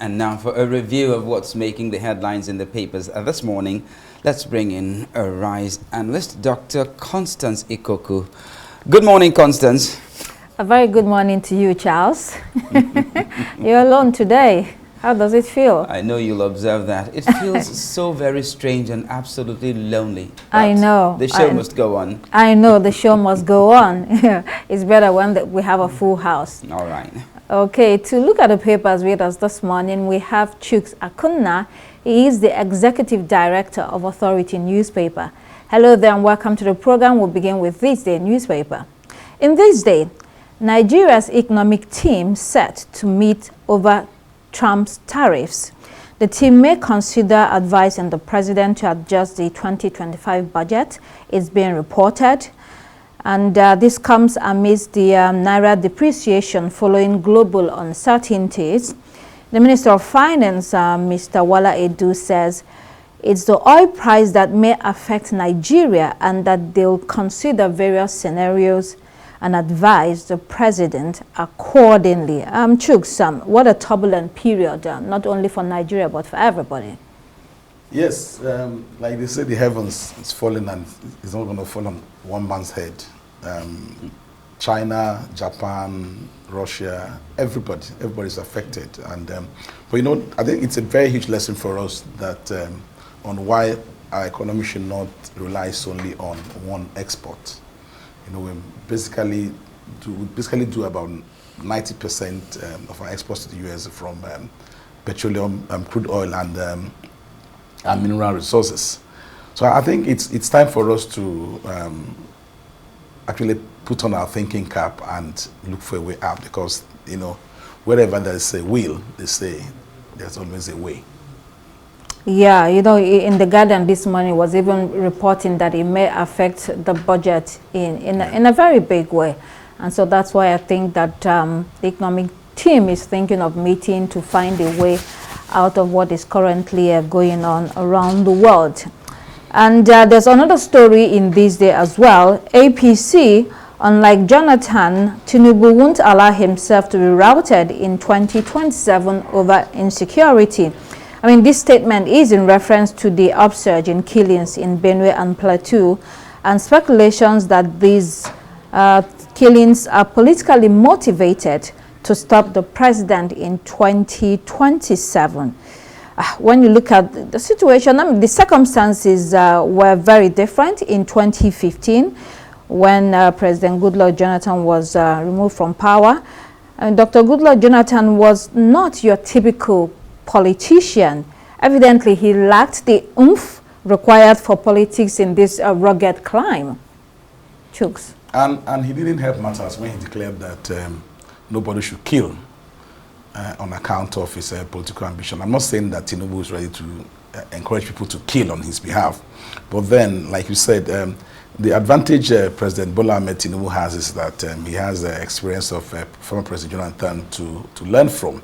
And now for a review of what's making the headlines in the papers this morning, let's bring in a RISE analyst, Dr. Constance Ikoku. Good morning, Constance. A very good morning to you, Charles. You're alone today. How does it feel? I know you'll observe that. It feels so very strange and absolutely lonely. I know. The show must go on. I know the show must go on. It's better when we have a full house. All right. Okay, to look at the papers with us this morning, we have Chuks Akunna. He is the Executive Director of Authority newspaper. Hello there and welcome to the program. We'll begin with This Day newspaper. In This Day, Nigeria's economic team set to meet over Trump's tariffs. The team may consider advising the president to adjust the 2025 budget. It's being reported. And this comes amidst the Naira depreciation following global uncertainties. The Minister of Finance, Mr. Wala Edu, says it's the oil price that may affect Nigeria and that they'll consider various scenarios and advise the president accordingly. Chuks, what a turbulent period, not only for Nigeria, but for everybody. Yes, like they say, the heavens is falling and it's not going to fall on one man's head. China, Japan, Russia, everybody's affected. And but you know, I think it's a very huge lesson for us that on why our economy should not rely solely on one export. You know, we basically do about 90% of our exports to the US from petroleum, crude oil, and mineral resources. So I think it's time for us to actually put on our thinking cap and look for a way out, because you know, wherever there's a will, they say there's always a way. Yeah, you know, in the Guardian this morning was even reporting that it may affect the budget in a very big way. And so that's why I think that the economic team is thinking of meeting to find a way out of what is currently going on around the world. And there's another story in This Day as well. APC, unlike Jonathan, Tinubu won't allow himself to be routed in 2027 over insecurity. I mean, this statement is in reference to the upsurge in killings in Benue and Plateau and speculations that these killings are politically motivated to stop the president in 2027. When you look at the situation, I mean, the circumstances were very different in 2015 when President Goodluck Jonathan was removed from power. And Dr. Goodluck Jonathan was not your typical politician. Evidently, he lacked the oomph required for politics in this rugged climb. Chuks. And he didn't help matters when he declared that nobody should kill on account of his political ambition. I'm not saying that Tinubu is ready to encourage people to kill on his behalf. But then, like you said, the advantage President Bola Ahmed Tinubu has is that he has the experience of former President Jonathan to learn from.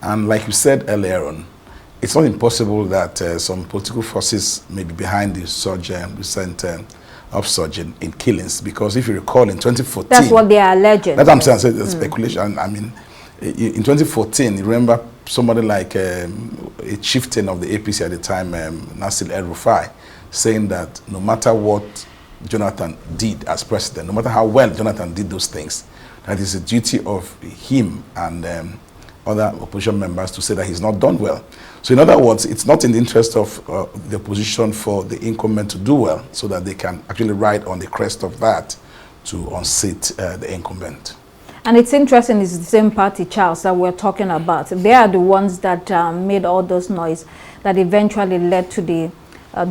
And like you said earlier on, it's not impossible that some political forces may be behind the recent upsurge in killings. Because if you recall, in 2014... That's what they are alleging. That's what I'm saying, it's speculation. I mean, in 2014, you remember somebody like a chieftain of the APC at the time, Nasir El-Rufai, saying that no matter what Jonathan did as president, no matter how well Jonathan did those things, that is a duty of him and other opposition members to say that he's not done well. So in other words, it's not in the interest of the opposition for the incumbent to do well, so that they can actually ride on the crest of that to unseat the incumbent. And it's interesting, it's the same party, Charles, that we're talking about. They are the ones that made all those noise that eventually led to the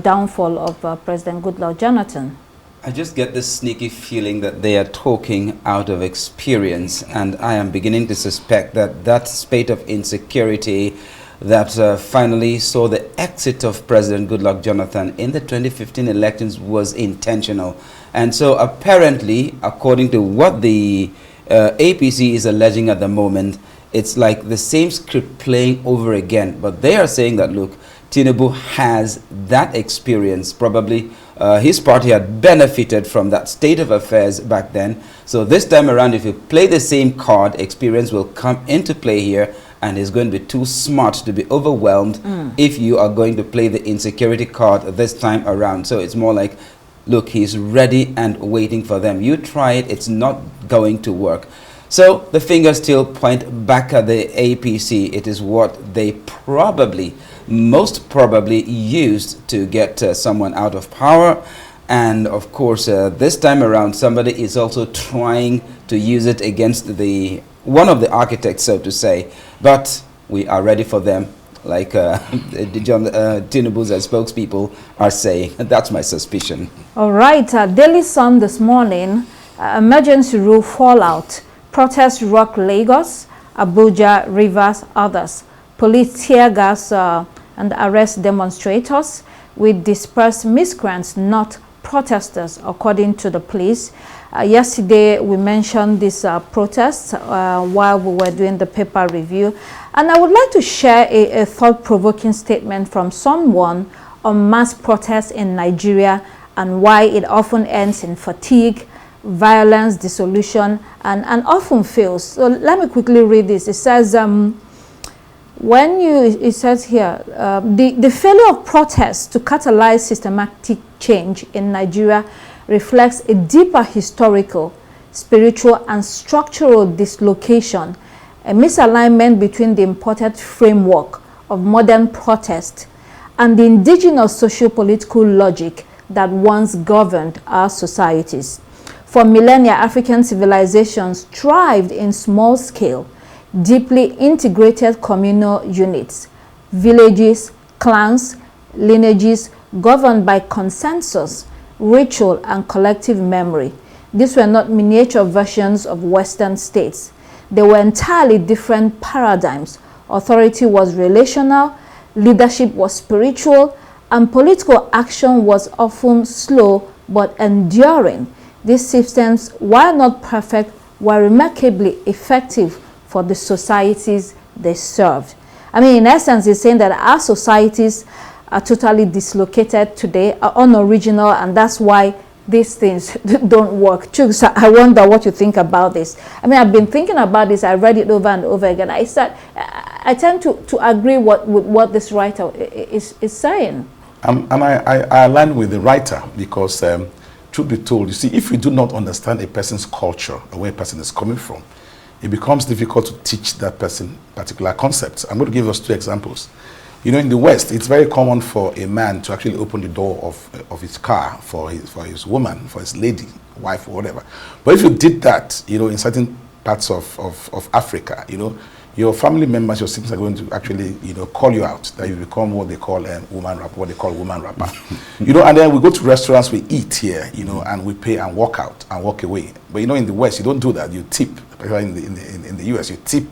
downfall of President Goodluck Jonathan. I just get this sneaky feeling that they are talking out of experience, and I am beginning to suspect that that spate of insecurity that finally saw the exit of President Goodluck Jonathan in the 2015 elections was intentional. And so apparently, according to what the APC is alleging at the moment, it's like the same script playing over again. But they are saying that, look, Tinubu has that experience. Probably his party had benefited from that state of affairs back then. So this time around, if you play the same card, experience will come into play here. and he's going to be too smart to be overwhelmed if you are going to play the insecurity card this time around. So it's more like, look, he's ready and waiting for them. You try it, it's not going to work. So the fingers still point back at the APC. It is what they probably, most probably used to get someone out of power. And of course, this time around, somebody is also trying to use it against the one of the architects, so to say. But we are ready for them, like John Tinubu's spokespeople are saying. That's my suspicion. All right, Daily Sun this morning, emergency rule fallout. Protests rock Lagos, Abuja, Rivers, others. Police tear gas and arrest demonstrators with dispersed miscreants, not protesters, according to the police. Yesterday, we mentioned this protest while we were doing the paper review. And I would like to share a thought-provoking statement from someone on mass protests in Nigeria and why it often ends in fatigue, violence, dissolution, and often fails. So let me quickly read this. It says, it says here, the failure of protests to catalyze systematic change in Nigeria reflects a deeper historical, spiritual, and structural dislocation, a misalignment between the imported framework of modern protest and the indigenous socio-political logic that once governed our societies. For millennia, African civilizations thrived in small-scale, deeply integrated communal units, villages, clans, lineages governed by consensus, ritual, and collective memory. These were not miniature versions of Western states. They were entirely different paradigms. Authority was relational, leadership was spiritual, and political action was often slow but enduring. These systems, while not perfect, were remarkably effective for the societies they served. I mean, in essence, it's saying that our societies are totally dislocated today, are unoriginal, and that's why these things don't work. Chuks, I wonder what you think about this. I mean, I've been thinking about this. I read it over and over again. I tend to agree with what this writer is saying. And I align with the writer because, truth be told, you see, if you do not understand a person's culture or where a person is coming from, it becomes difficult to teach that person particular concepts. I'm going to give us two examples. You know, in the West, it's very common for a man to actually open the door of his car for his woman, for his lady, wife, or whatever. But if you did that, you know, in certain parts of Africa, you know, your family members, your siblings are going to actually, you know, call you out, that you become what they call woman rapper, you know, and then we go to restaurants, we eat here, you know, and we pay and walk out and walk away. But, you know, in the West, you don't do that. You tip. In the US, you tip.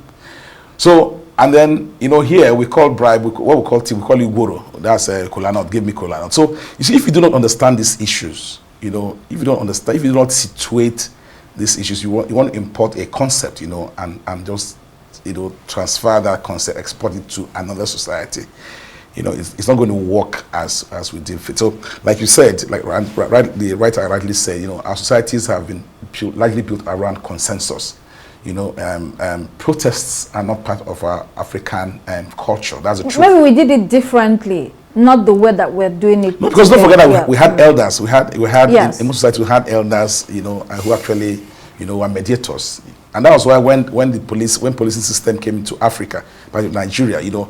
So, and then, you know, here we call bribe, what we call tip, we call it goro. That's kola nut, give me kola nut. So, you see, if you do not understand these issues, you know, if you don't understand, if you do not situate these issues, you want to import a concept, you know, and just, you know, transfer that concept, export it to another society. You know, it's not going to work as we did fit. So, like you said, like the writer rightly said, you know, our societies have been largely built around consensus. You know, protests are not part of our African culture. That's the truth. Maybe we did it differently, not the way that we're doing it. No, because don't forget that we had elders. We had yes. in most society we had elders, you know, who actually, you know, were mediators. And that was why when policing system came into Africa, by Nigeria, you know,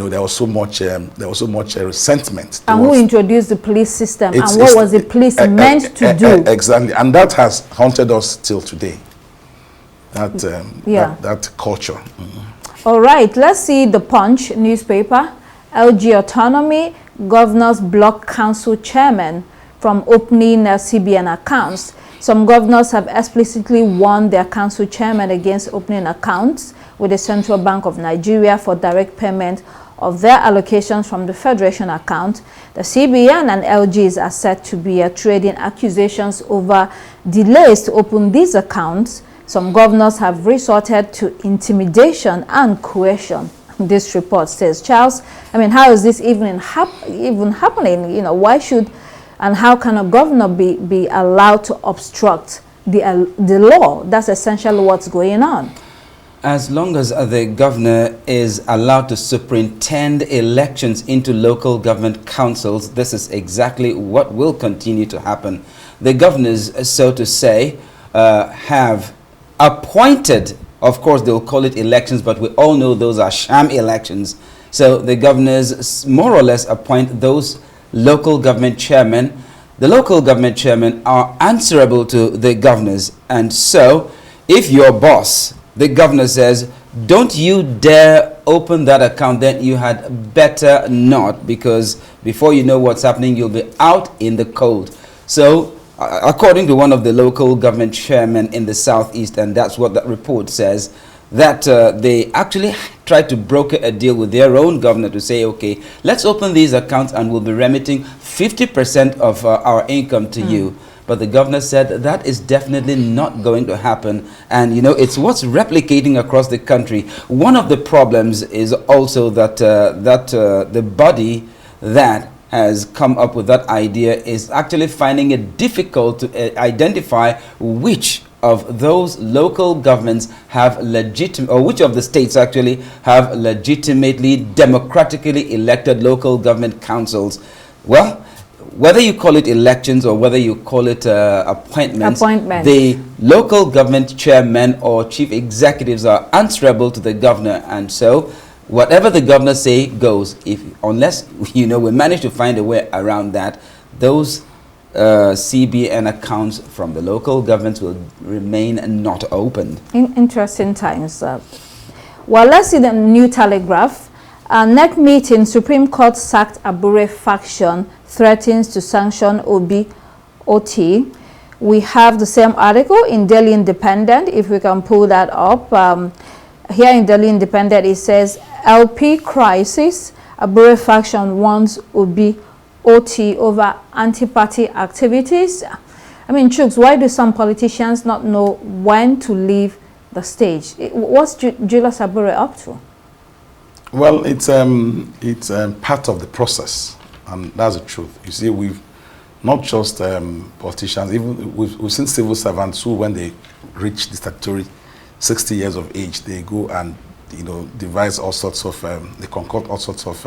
there was so much resentment. And who introduced the police system? And what was the police meant to do? Exactly, and that has haunted us till today. That culture. Mm-hmm. All right, let's see the Punch newspaper. LG autonomy, governors block council chairman from opening CBN accounts. Some governors have explicitly warned their council chairman against opening accounts with the Central Bank of Nigeria for direct payment of their allocations from the Federation account. The CBN and LGs are said to be trading accusations over delays to open these accounts. Some governors have resorted to intimidation and coercion. This report says, Charles, I mean, how is this even happening? You know, why should and how can a governor be allowed to obstruct the law? That's essentially what's going on. As long as the governor is allowed to superintend elections into local government councils, this is exactly what will continue to happen. The governors, so to say, have appointed, of course they'll call it elections, but we all know those are sham elections. So the governors more or less appoint those local government chairmen. The local government chairmen are answerable to the governors. And so if your boss, the governor, says, don't you dare open that account, then you had better not, because before you know what's happening, you'll be out in the cold. So according to one of the local government chairmen in the southeast, and that's what that report says, that they actually tried to broker a deal with their own governor to say, okay, let's open these accounts and we'll be remitting 50% of our income to you. But the governor said that is definitely not going to happen. And, you know, it's what's replicating across the country. One of the problems is also that, the body that has come up with that idea is actually finding it difficult to identify which of those local governments have legitimate, or which of the states actually have legitimately democratically elected local government councils. Well, whether you call it elections or whether you call it appointments, the local government chairmen or chief executives are answerable to the governor, and so whatever the governor say goes. Unless, you know, we manage to find a way around that, those CBN accounts from the local governments will remain not opened. Interesting times. Well, let's see the New Telegraph. Next meeting, Supreme Court sacked Abure faction, threatens to sanction OT. We have the same article in Daily Independent, if we can pull that up. Here in Daily Independent, it says, LP crisis, Abure faction wants OT over anti-party activities. I mean, Chuks, why do some politicians not know when to leave the stage? What's Julius Abure up to? Well, it's part of the process, and that's the truth. You see, we've not just politicians, even we've seen civil servants who, when they reach the statutory 60 years of age, they go and, you know, devise all sorts of, they concoct all sorts of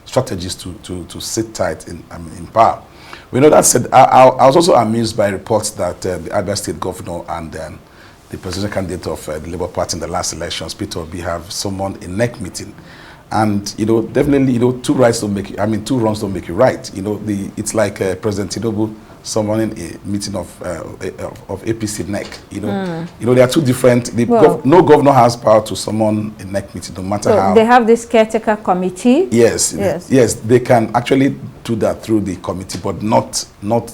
strategies to sit tight in power. We know that said, I was also amused by reports that the Abia State Governor and the presidential candidate of the Labour Party in the last elections, Peter Obi, have summoned a NEC meeting. And, you know, definitely, you know, two wrongs don't make you right. You know, it's like President Tinubu summoning a meeting of APC NEC. You know, they are two different. No governor has power to summon a NEC meeting, no matter how. They have this caretaker committee. Yes, they can actually do that through the committee, but not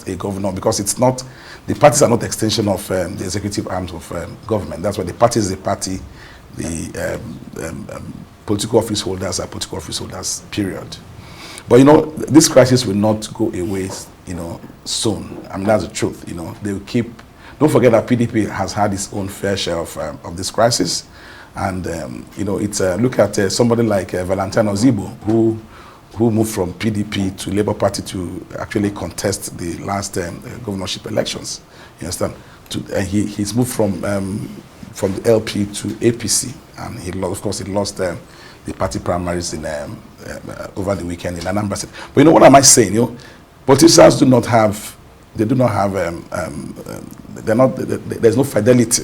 a governor, because it's not. The parties are not extension of the executive arms of government. That's why the party is the party. The political office holders are political office holders, period. But, you know, this crisis will not go away, you know, soon. I mean, that's the truth. You know, they will keep. Don't forget that PDP has had its own fair share of this crisis, and you know, it's look at somebody like Valentino Zibo, who moved from PDP to Labour Party to actually contest the last governorship elections. You understand? He's moved from the LP to APC, and he lost the party primaries in over the weekend in Anambra State. But, you know, what am I saying? You know, politicians do not have. There's no fidelity.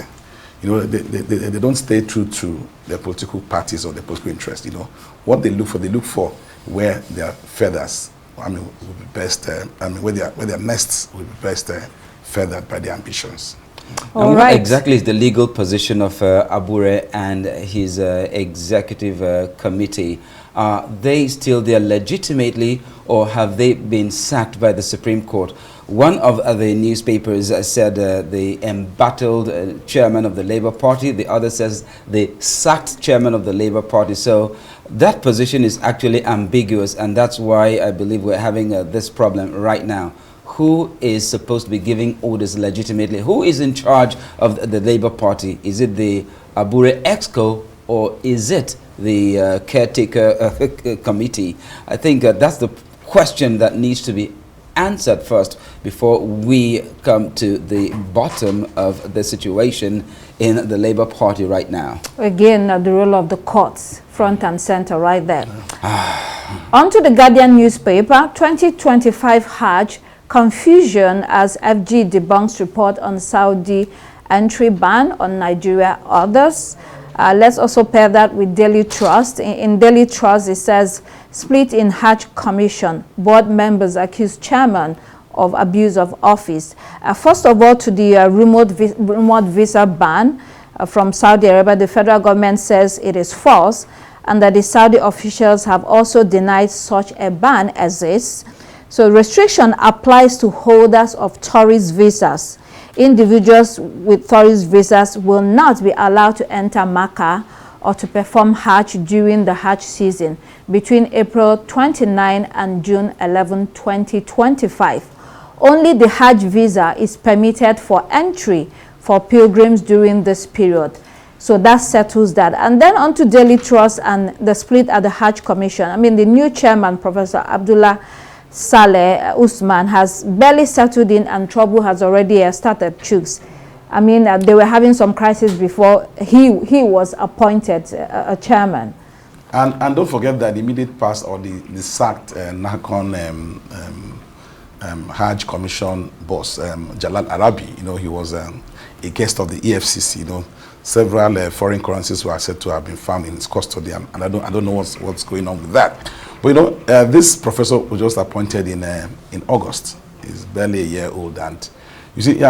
You know, they don't stay true to their political parties or their political interests. You know, what they look for where their feathers, I mean, will be best. Where their nests will be best feathered by their ambitions. And what exactly is the legal position of Abure and his executive committee? Are they still there legitimately, or have they been sacked by the Supreme Court? One of the newspapers said the embattled chairman of the Labour Party. The other says the sacked chairman of the Labour Party. So that position is actually ambiguous, and that's why I believe we're having this problem right now. Who is supposed to be giving orders legitimately? Who is in charge of the Labour Party? Is it the Abure Exco, or is it the caretaker committee? I think that's the question that needs to be answered first before we come to the bottom of the situation in the Labour Party right now? Again, the role of the courts, front and center right there. On to the Guardian newspaper, 2025 Hajj, confusion as FG debunks report on Saudi entry ban on Nigeria, others. Let's also pair that with Daily Trust. In Daily Trust, it says, split in Hajj Commission, board members accuse chairman of abuse of office. First of all, to the remote visa ban from Saudi Arabia, the federal government says it is false, and that the Saudi officials have also denied such a ban exists. So restriction applies to holders of tourist visas. Individuals with tourist visas will not be allowed to enter Makkah or to perform Hajj during the Hajj season between April 29 and June 11, 2025. Only the Hajj visa is permitted for entry for pilgrims during this period. So that settles that. And then on to Daily Trust and the split at the Hajj Commission. I mean, the new chairman, Professor Abdullah Saleh Usman, has barely settled in and trouble has already started chooks. I mean, they were having some crisis before he was appointed a chairman. And don't forget that the immediate past or the sacked NACON Hajj Commission boss, Jalal Arabi, you know, he was a guest of the EFCC, you know. Several foreign currencies were said to have been found in his custody, and I don't know what's going on with that. But you know, this professor was just appointed in August. He's barely a year old, and you see, he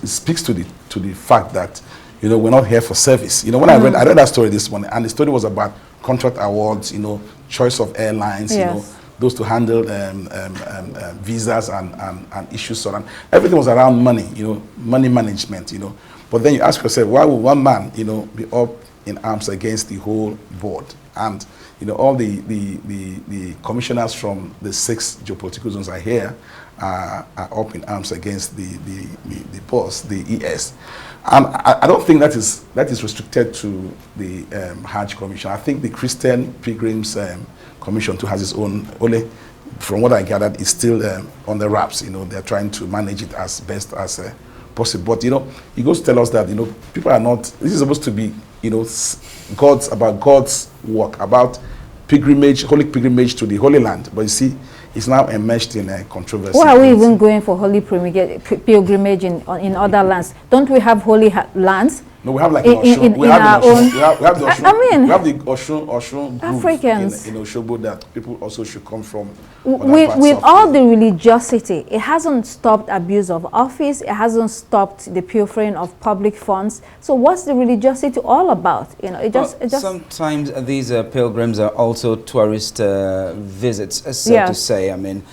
speaks to the fact that, you know, we're not here for service. You know, when I read that story this morning, and the story was about contract awards, you know, choice of airlines, yes, you know, those to handle visas and issues so on. Everything was around money, you know, money management, you know. But then you ask yourself, why would one man, you know, be up in arms against the whole board? And, you know, all the commissioners from the 6 geopolitical zones are here, are up in arms against the boss, the ES. And I don't think that is restricted to the Hajj Commission. I think the Christian Pilgrims Commission too has its own, only from what I gathered, it's still on the wraps. You know, they're trying to manage it as best as possible. But, you know, he goes to tell us that, you know, people are not, this is supposed to be, you know, about God's work, about pilgrimage, holy pilgrimage to the Holy Land. But you see, it's now enmeshed in a controversy. Why are we even going for holy pilgrimage in other lands? Don't we have holy lands? No, we have like Oshun. We have the Oshun. I mean, we have the Oshun Africans in Oshobo that people also should come from. With all the religiosity, it hasn't stopped abuse of office. It hasn't stopped the pilfering of public funds. So what's the religiosity all about? You know, it just sometimes these pilgrims are also tourist visits, so to say. I mean,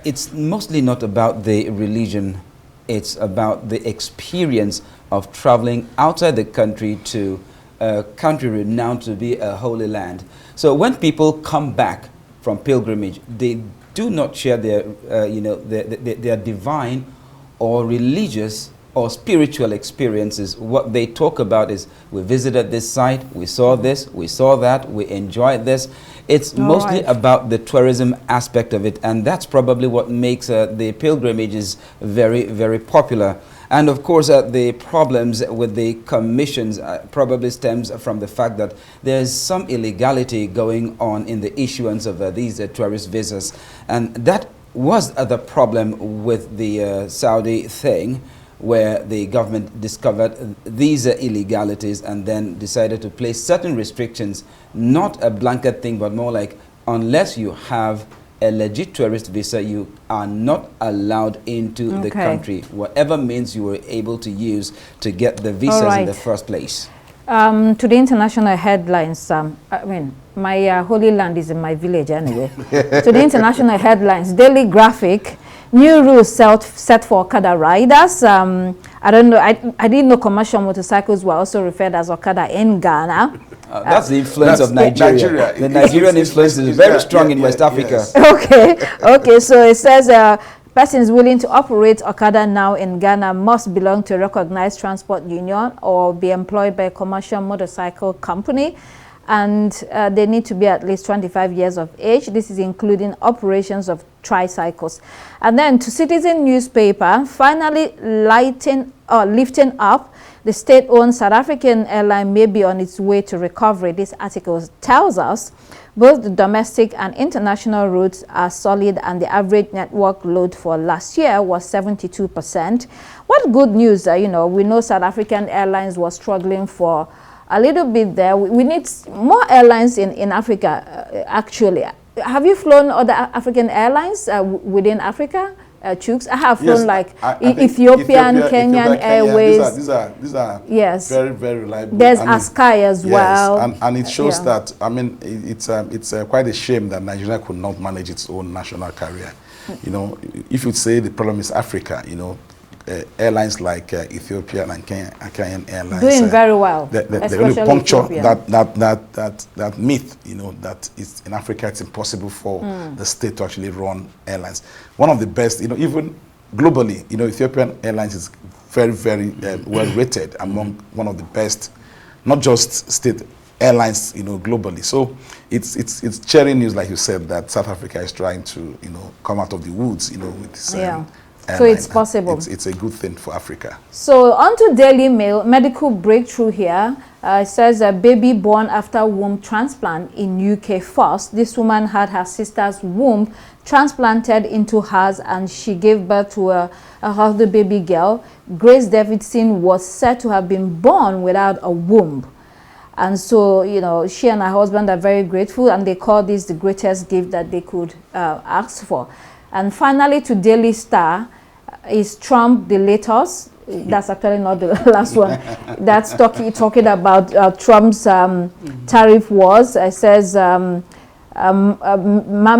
it's mostly not about the religion. It's about the experience of traveling outside the country to a country renowned to be a holy land. So when people come back from pilgrimage, they do not share their, their divine or religious or spiritual experiences. What they talk about is, we visited this site, we saw this, we saw that, we enjoyed this. It's mostly about the tourism aspect of it, and that's probably what makes the pilgrimages very, very popular. And of course, the problems with the commissions probably stems from the fact that there's some illegality going on in the issuance of these tourist visas. And that was the problem with the Saudi thing, where the government discovered these illegalities and then decided to place certain restrictions, not a blanket thing, but more like, unless you have a legit tourist visa, you are not allowed into the country, whatever means you were able to use to get the visas in the first place. To the international headlines, I mean, my holy land is in my village anyway. To the international headlines, Daily Graphic, new rules set for Okada riders. I don't know, I didn't know commercial motorcycles were also referred as Okada in Ghana. That's the influence of Nigeria. The Nigerian influence is very strong in West Africa. Yes. Okay, so it says persons willing to operate Okada now in Ghana must belong to a recognized transport union or be employed by a commercial motorcycle company. And they need to be at least 25 years of age. This is including operations of tricycles. And then to Citizen newspaper, finally lifting up, the state-owned South African airline may be on its way to recovery. This article tells us both the domestic and international routes are solid, and the average network load for last year was 72%. What good news, we know South African Airlines was struggling for a little bit there. We need more airlines in Africa, actually. Have you flown other African airlines within Africa? Chooks? I have flown, yes, Ethiopian, Kenyan Airways. These are yes, very, very reliable. There's Askai as well. Yes, and it shows that, it's quite a shame that Nigeria could not manage its own national carrier. If you say the problem is Africa, airlines like Ethiopian and Kenyan Airlines doing very well. They really puncture that myth, that it's in Africa it's impossible for the state to actually run airlines. One of the best, even globally, Ethiopian Airlines is very, very well rated among one of the best, not just state airlines, globally. So it's cheering news, like you said, that South Africa is trying to, come out of the woods, with this. So it's possible. It's a good thing for Africa. So on to Daily Mail, medical breakthrough here. It says a baby born after womb transplant in UK first. This woman had her sister's womb transplanted into hers, and she gave birth to a healthy baby girl. Grace Davidson was said to have been born without a womb. And so, she and her husband are very grateful, and they call this the greatest gift that they could ask for. And finally, to Daily Star, is Trump the latest? That's actually not the last one. That's talking about Trump's tariff wars. It says, man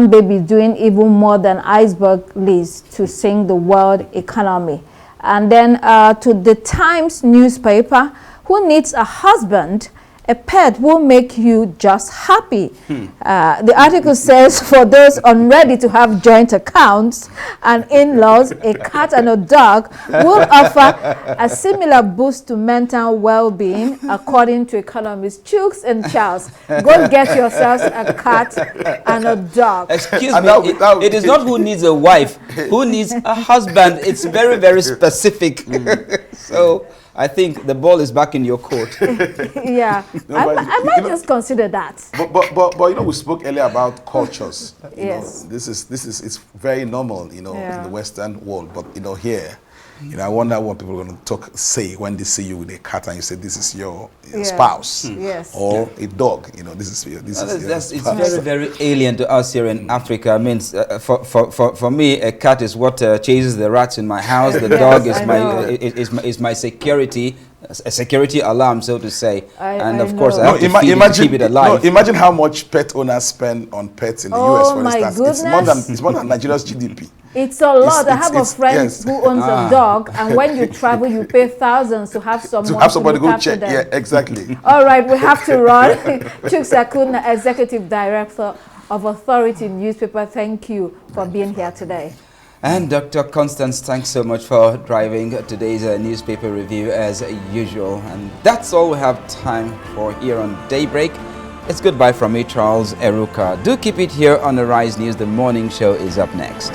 baby doing even more than iceberg list to sink the world economy. And then to the Times newspaper, who needs a husband? A pet will make you just happy. The article says, for those unready to have joint accounts and in-laws, a cat and a dog will offer a similar boost to mental well-being, according to economists Chooks and Charles. Go get yourselves a cat and a dog. Excuse me, it is not who needs a wife, who needs a husband. It's very, very specific. So I think the ball is back in your court. Yeah, I might just consider that. But we spoke earlier about cultures. Yes. This is it's very normal, in the Western world. But here, I wonder what people are going to say when they see you with a cat and you say this is your spouse, yes, or a dog. This is your. It's very, very alien to us here in Africa. I mean, for me, a cat is what chases the rats in my house. The dog is my security. A security alarm, so to say. And of course, I have to feed it, keep it alive. Imagine how much pet owners spend on pets in the US, for instance. Goodness. It's more than Nigeria's GDP. It's a lot. I have a friend who owns a dog, and when you travel, you pay thousands to have someone somebody to look go after check. them. Yeah, exactly. All right, we have to run. Chooks Akuna, Executive Director of Authority Newspaper, thank you for being here today. And Dr. Constance, thanks so much for driving today's newspaper review as usual. And that's all we have time for here on Daybreak. It's goodbye from me, Charles Eruka. Do keep it here on Arise News. The morning show is up next.